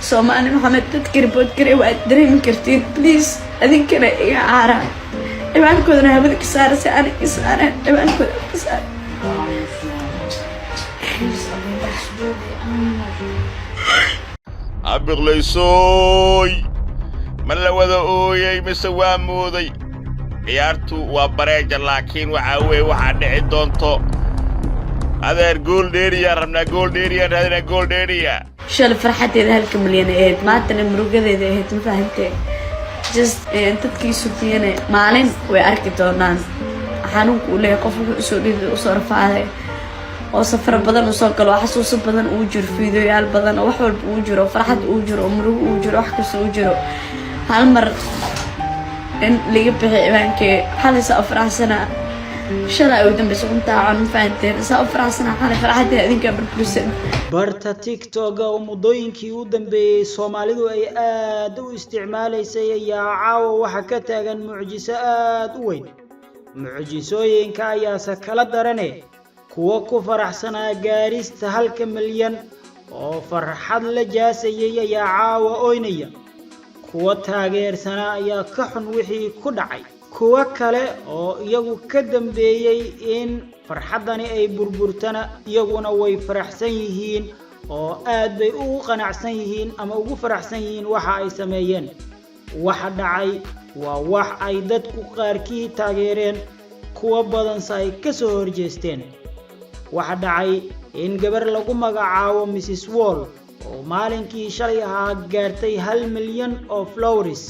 Soomaali Maxamed dadka report garay waa dareemi kartiin please adinkana iga caara ciwaankoodana hawada ka saara si aan ka saara ciwaankooda ka saara abqlaysoy ma la wada ooyay mise waa mooday ciyaartu waa bareeja laakiin waxa dhici doonto adeer gool dheeriya rabna gool dheeriya raadina gool dheeriya shal farxadeeda halka milyan ee maantana murugadeeda ee ma fahantay just dadkii sufiyana maalin way arki doonaan xanuunku u leeyahay qofku soo dhigay u soo rafaaday oo safar badan u soo galo xasuus badan uu jiro fiidiyoyaal badan oo wax walba uu jiro farxad uu jiro murugo uu jiro wax kasta uu jiro hal mar in liga bixi ciwaankee xalisa afraxsana shalay ugu dambeysay cuntaa aan fahanteen saa afraxsana xalay farxadda idinka barkusan barta TikTok oo mudooyinkii u dambeeyay Soomaalidu ay aad u isticmaalaysay ayaa caawa waxa ka taagan mucjiso aad u weyn mucjisooyinka ayaa kala daranay kuwa ku faraxsanaa gaarista 1 milyan oo farxad la jaasayay ayaa caawa oynaya kuwa taageersana ayaa ka xun wixii ku dhacay kuwa kale oo iyagu ka dambeeyay in farxadani ay burburtana iyaguna way faraxsan yihiin oo aad bay ugu qanacsan yihiin ama ugu faraxsan yihiin waxa ay sameeyeen waxa dhacay waa wax ay dadku qaarkii taageereen kuwa badan ay ka soo horjeesteen waxa dhacay in gabar lagu magacaabo Mrs Wall oo maalinkii shalay ahaa gaartay 1 milyan oo followers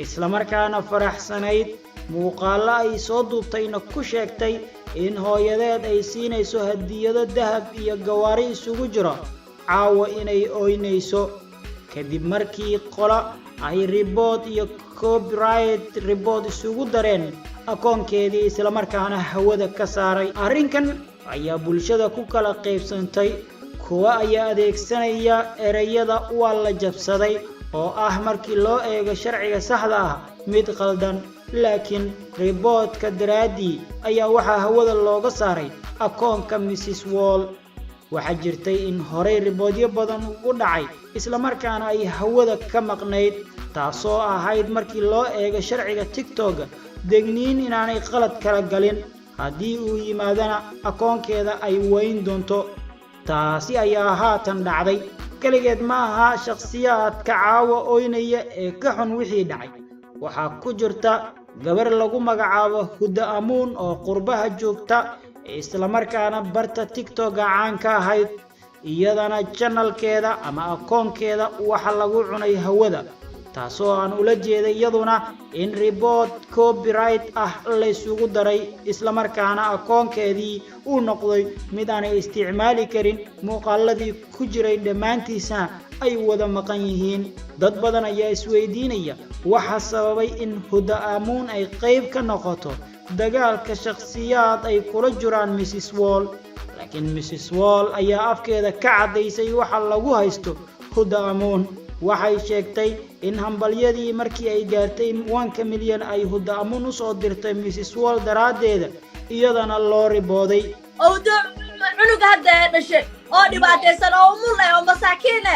isla markaana faraxsanayd muuqaal ay soo duubtayna ku sheegtay in hooyadeed ay siinayso hadiyado dahab iyo gawaari isugu jira caawa inay oynayso kadib markii qola ay report iyo copyright report isugu dareen akoonkeedii isla markaana hawada ka saaray arrinkan ayaa bulshada ku kala qaybsantay kuwa ayaa adeegsanaya erayada waa la jabsaday oo ah markii loo eego sharciga saxda ah mid qaldan laakiin reportka daraadii ayaa waxa hawada looga saaray akoonka Mrs Wall waxa jirtay in horey reportyo badan ugu dhacay isla markaana ay hawada ka maqnayd taasoo ahayd markii loo eego sharciga TikTok degniin inaanay qalad kala galin haddii uu yimaadana akoonkeeda ay weyn doonto taasi ayaa haatan dhacday kaligeed ma aha shakhsiyaadka caawa oynaya ee ka xun wixii dhacay waxa ku jirta gabar lagu magacaabo Huda Amuun oo qurbaha joogta isla markaana barta TikTok caan ka ahayd iyadana channelkeeda ama akoonkeeda waxa lagu cunay hawada taasoo aan ula jeeday iyaduna in report copyright ah la isugu daray isla markaana akoonkeedii uu noqday mid aan isticmaali karin muuqaaladii ku jiray dhamaantiisa ay wada maqan yihiin dad badan ayaa isweydiinaya waxa sababay in Huda Amuun ay qayb ka noqoto dagaalka shakhsiyaad ay kula jiraan Mrs Wall laakiin Mrs Wall ayaa afkeeda ka cadeysay waxa lagu haysto Huda Amuun waxay sheegtay in hambalyadii markii ay gaartay 1 milyan ay Huda Amuun u soo dirtay Mrs Wall daraadeeda iyadana loo ribooday oo cunuga hadda dhashay oo dhibaataysan oo umul oo masaakiin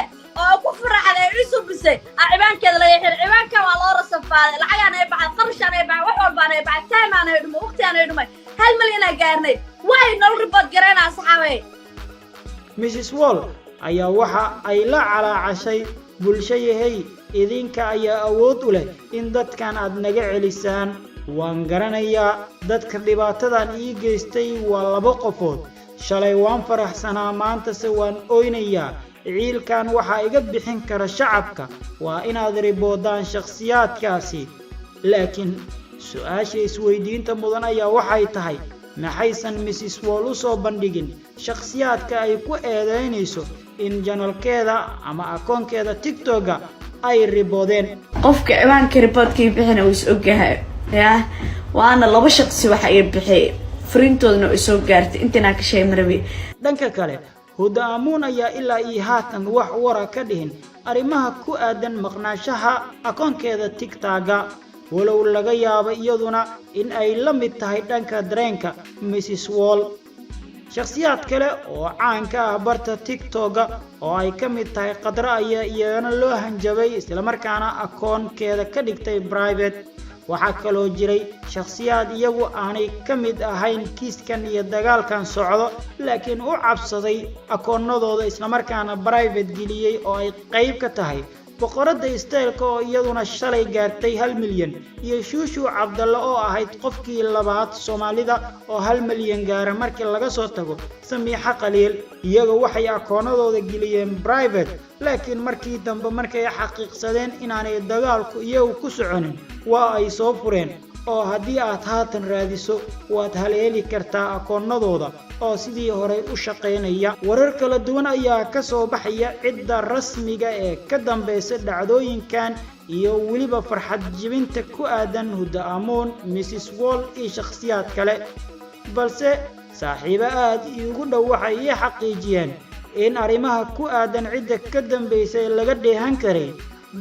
oo ku faraxday cusub bisay cibaankeeda laga xir cibaanka waa loo rasafaaday lacagana ay bacad qarshan ay bacad wax walba ay bacad taymaan ay dhumo waqtiyan ay dhumay 1 milyan ay gaarnay way nol ribood gareena asxaabay Mrs Wall ayaa waxa ay la calaacashay bulshayahay idinka ayaa awood u leh in dadkan aad naga celisaan waan garanayaa dadka dhibaatadan ii geystay waa 2 qofood shalay waan faraxsanaa maanta se waan oynayaa ciilkan waxa iga bixin kara shacabka waa inaad riboodaan shakhsiyaadkaasi laakiin su'aasha isweydiinta mudan ayaa waxay tahay maxaysan Mrs Wall u soo bandhigin shakhsiyaadka ay ku eedeynayso in channelkeeda ama akoonkeeda TikTok ay riboodeen qofka ciwaanka reportkii bixina uu is ogahay waana 2 shakhsi waxa ay bixiyay frintoodna u soo gaartay intina ka shay marbi dhanka kale Huda Amuun ayaa ilaa ii haatan wax wara ka dhihin arimaha ku aadan maqnaashaha akoonkeeda TikTok walow laga yaabo iyaduna in ay la mid tahay dhanka dareenka Mrs Wall shakhsiyaad kale oo caan ka ah barta TikTok oo ay ka mid tahay Qadra ayaa iyagana loo hanjabay isla markaana akoonkeeda ka dhigtay private. waxaa kaloo jiray shakhsiyaad iyagu aanay ka mid ahayn kiiskan iyo dagaalkan socdo laakiin u cabsaday akoonnadooda isla markaana private geliyay oo ay qayb ka tahay boqorada isteelka oo iyaduna shalay gaartay 1 milyan iyo Shuushu Cabdalla oo ahayd qofkii labaad Soomaalida oo 1 milyan gaara markii laga soo tago Samiixa Qaliil. iyaga waxay akoonnadooda geliyeen private laakiin markii dambe markay xaqiiqsadeen inaanay dagaalku iyagu ku soconin waa ay soo fureen oo haddii aad haatan raadiso waad haleeli kartaa akoonnadooda oo sidii hore u shaqeynaya. warar kala duwan ayaa ka soo baxaya cidda rasmiga ee ka dambaysa dhacdooyinkan iyo weliba farxad jibinta ku aadan Huda Amoon, Mrs Wall iyo shakhsiyaad kale, balse saaxiibo aad ugu dhow waxay xaqiijiyeen in arrimaha ku aadan cidda ka dambaysa laga dheehan karay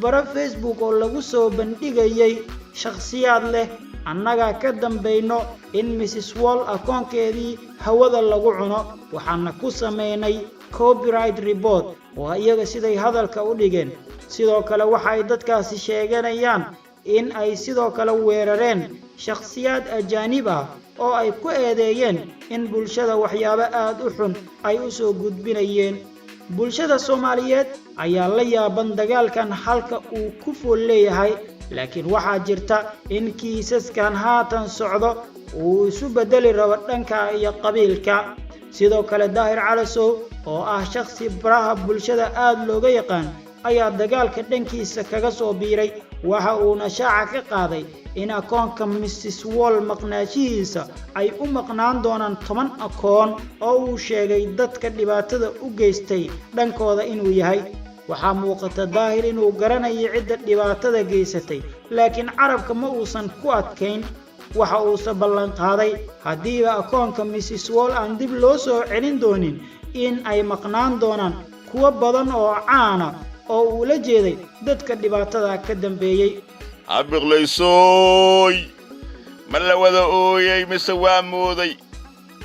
bara Facebook oo lagu soo bandhigayay shakhsiyaad leh annaga ka dambayno in Mrs Wall akoonkeedii hawada lagu cuno waxaana ku sameynay copyright report oo iyaga siday hadalka u dhigeen. sidoo kale waxay dadkaasi sheeganayaan in ay sidoo kale weerareen shakhsiyaad ajaanib ah oo ay ku eedeeyeen in bulshada waxyaabo aad u xun ay u soo gudbinayeen. bulshada Soomaaliyeed ayaa la yaaban dagaalkan halka uu ku fool leeyahay, laakiin waxaa jirta in kiisaskan haatan socdo uu isu bedeli rabo dhanka iyo qabiilka. sidoo kale Daahir Calasow oo ah shakhsi baraha bulshada aad looga yaqaan ayaa dagaalka dhankiisa kaga soo biiray. waxa uu shaaca ka qaaday in akoonka Mrs Wall maqnaashihiisa ay u maqnaan doonaan 10 akoon oo uu sheegay dadka dhibaatada u geystay dhankooda inuu yahay. waxaa muuqata Daahir inuu garanayo cidda dhibaatada geysatay laakiin carabka ma uusan ku adkayn. waxa uu ballan qaaday haddii akoonka Mrs Wall aan dib loo soo celin doonin in ay maqnaan doonaan kuwa badan oo caan ah oo uu la jeeday dadka dhibaatada ka dambeeyay. abiqlaysoy ma la wada ooyay mise waa mooday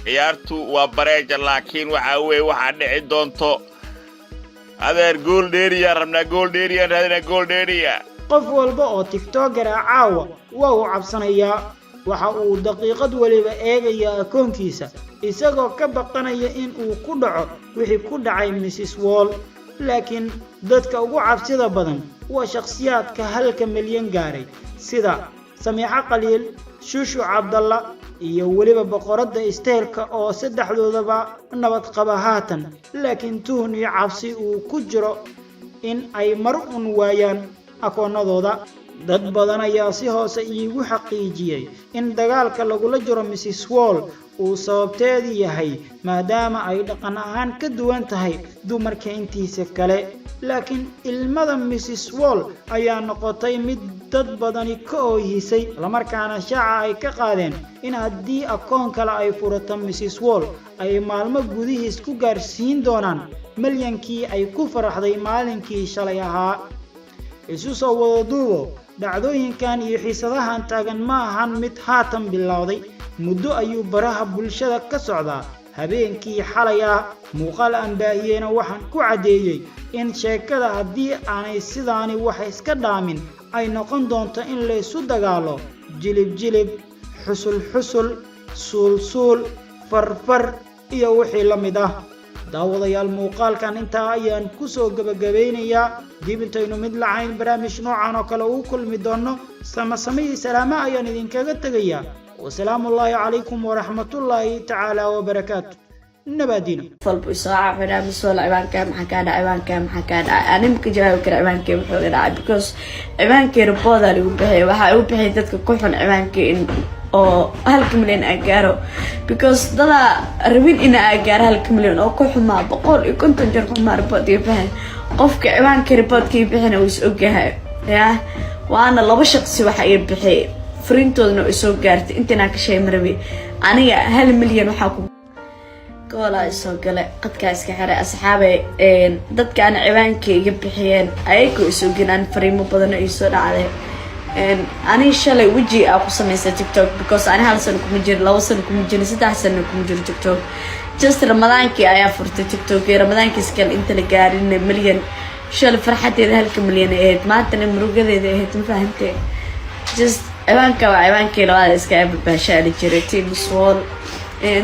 ciyaartu waa bareeja laakiin waxa dhici doonto adeer gool dheeriya rabnaa gool dheeriya raadina gool dheeriya. qof walba oo TikToker caawa waa uu cabsanayaa. waxa uu daqiiqad waliba eegayaa akoonkiisa isagoo ka baqanaya in uu ku dhaco wixii ku dhacay Mrs Wall. laakiin dadka ugu cabsida badan waa shakhsiyaadka 1 milyan gaaray sida Samiixa Qaliil, Shuushu Cabdalla iyo weliba boqorada isteelka oo saddexdoodaba nabad qaba haatan, laakiin tuhun iyo cabsi uu ku jiro in ay mar un waayaan akoonnadooda. dad badan ayaa si hoose iigu xaqiijiyay in dagaalka lagula jiro Mrs Wall uu sababteedu yahay maadaama ay dhaqan ahaan ka duwan tahay dumarka intiisa kale. laakiin ilmada Mrs Wall ayaa noqotay mid dad badani ka oohisay la markaana shaaca ay ka qaadeen in haddii akoon kale ay furato Mrs Wall ay maalmo gudihiis ku gaarsiin doonaan milyankii ay ku faraxday maalinkii shalay ahaa. isu soo wada duubo dhacdooyinkan iyo xiisadahan taagan ma ahan mid haatan bilowday. muddo ayuu baraha bulshada ka socdaa. habeenkii xalay muuqaal aan baahiyeyna waxaan ku cadeeyay in sheekada haddii aanay sidaani wax iska dhaamin ay noqon doonto in la isu dagaalo jilib jilib, xusul xusul, suul suul, farfar iyo wixii la mid ah. daawadayaal muuqaalkan intaa ayaan ku soo gabagabeynayaa. dib intaynu mid lacayn barnaamij noocan oo kale u kulmi doono samee salaama ayaan idinkaga tagayaa. wasalaamu calaykum waraxmatullaahi tacaala wabarakaatu. nabadina falbu isaaca barnaamij wala ciwaanka maxaa ka dhacay animka jawaab kara ciwaanka wuxuu dhacay because ciwaanka rabooda lagu bixiyay waxa uu bixiyay dadka ku xun ciwaanka in oo 1 milyan ay gaaro because dada rabin in ay gaaro 1 milyan oo ku xumaa 150 jeer xumaa report iyo bixin qofka ciwaanka reportkii bixina uu is ogahay waana 2 shakhsi waxa ay bixiyay frintoodna ay soo gaartay intina ka shay marbi aniga 1 milyan waxa ku goola soo galay qadka iska xiray asxaabay dadka aan ciwaankeyga bixiyeen ayagoo soo galaan fariimo badan ay soo dhacday ani shalay waji aan ku sameysay TikTok because ani hal sano kuma jiro 2 sano kuma jiro 3 sano kuma jiro TikTok just ramadaankii ayaa furtay tiktokii ramadaankiis kale inta la gaarin milyan shal farxadeeda halka milyan ahayd maantana murugadeeda ahayd ma fahantay just ciwaanka waa ciwaankii labaad iska baashaali jiray team soul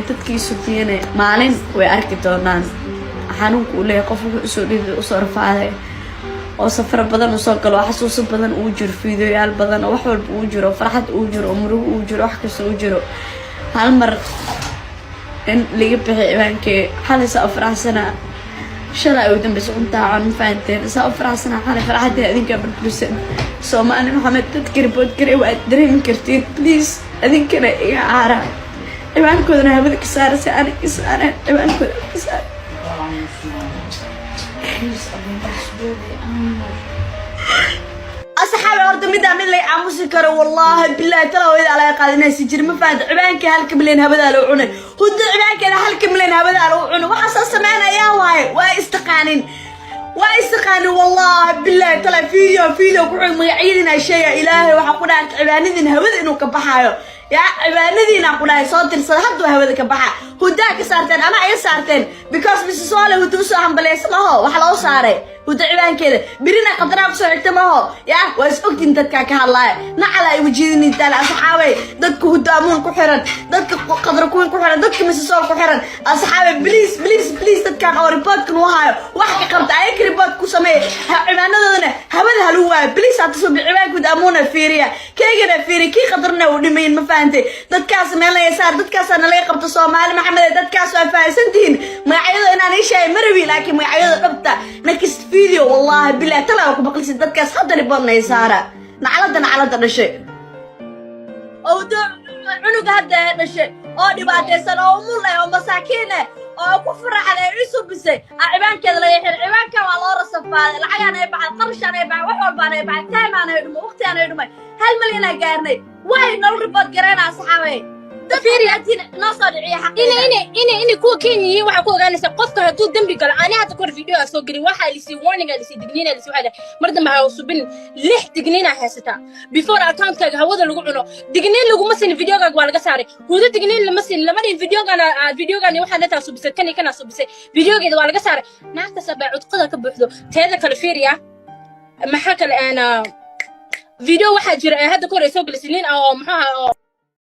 dadkii sufiyane maalin way arki doonaan xanuunka uu leeyahay qof wuxuu soo dhigay u soo rafaaday oo safar badan u soo galo xasuus badan uu jiro fiidiyoyaal badan oo wax walba uu jiro farxad uu jiro murugo uu jiro wax kasta uu jiro hal mar in liga bixi ciwaankii xalay saa faraxsana shalay ugu dambeysay cuntaa aan ma fahanteen saa faraxsana xalay farxadda adinka barkusan Soomaali Maxamed dadka report garay waa dareemi kartiin please adinkana iga caara ciwaankoodana hawada ka saara si aan ka saara ciwaankooda ka saara أصحابي أرد مدة من اللي عموسكر والله بالله ترى وإذا على قاعدين سجل ما فاد عبانك هالكملين هبدا لو عنا هود عبانك هالكملين هبدا لو عنا وحصل سمعنا يا واستقانين والله بالله ترى فيديو كل ما يعيدنا شيء إلهي وحقنا عباندين هبدا إنه كبحايو يا عباندين أقولها صوت الصلاة هبدا كبحا هوداك صارتين أنا أي صارتين because بس سؤال هو توصل عم بليس ما هو وحلا صاري ودعوان كده برينا قدرنا بسرعة ما هو يا واسألت أنت كهلا نعلى وجيني تلا أصحابي ضدك هدامون كحرن ضدك قدركون كحرن ضدك مسسول كحرن أصحابي بليز ضدك أو ريبوت كنوها واحد قمت عليك ريبوت كوسمي عمانا ضدنا هبل هلوه بليز هتصب عماك ودامونا فيريا كيجنا فيري كي قدرنا ونمين ما فهمتي ضدك أصلا لا يسار ضدك أصلا لا يقبض صومال محمد ضدك أصلا فاسنتين ما يعيد أنا ليش مروي لكن ما يعيد قبضة نكست فيديو والله بالله تلا وكو بقلسي دادكاس حدا لي بادنا يسارة نعلدا دشي او دو عنوغ هدا دشي او ديباتيسان او مولي او مساكينة او كفرح على عيسو بسي عبان كذا لا يحير عبان كان والله رصفا العيان يبعد قرشان يبعد وحول يبعد تايم انا يدمي وقتي انا يدمي هل ملينا قارني واي نول ريبوت قرينا اصحابي فيري أنتي نصر عيا حقيقة إني كو كيني وح كو غاني سقطت هتو دمبي قال أنا هتكون فيديو أسوقري واحد اللي سي warning اللي سي دقنينا اللي سي واحد مرة ما هوصبين ليه دقنينا حاستا before account كا هودا لقو عنو دقنين لقو مثلا فيديو كا قوالك ساري هودا دقنين مثلا لما دي فيديو كان واحد نتا سو بس كان أسو بس فيديو كده قوالك ساري نعت سبع عتقدة كبحدو تهذا كالفيريا ما حكى أنا فيديو واحد جرى هذا كور يسوق لسنين أو محا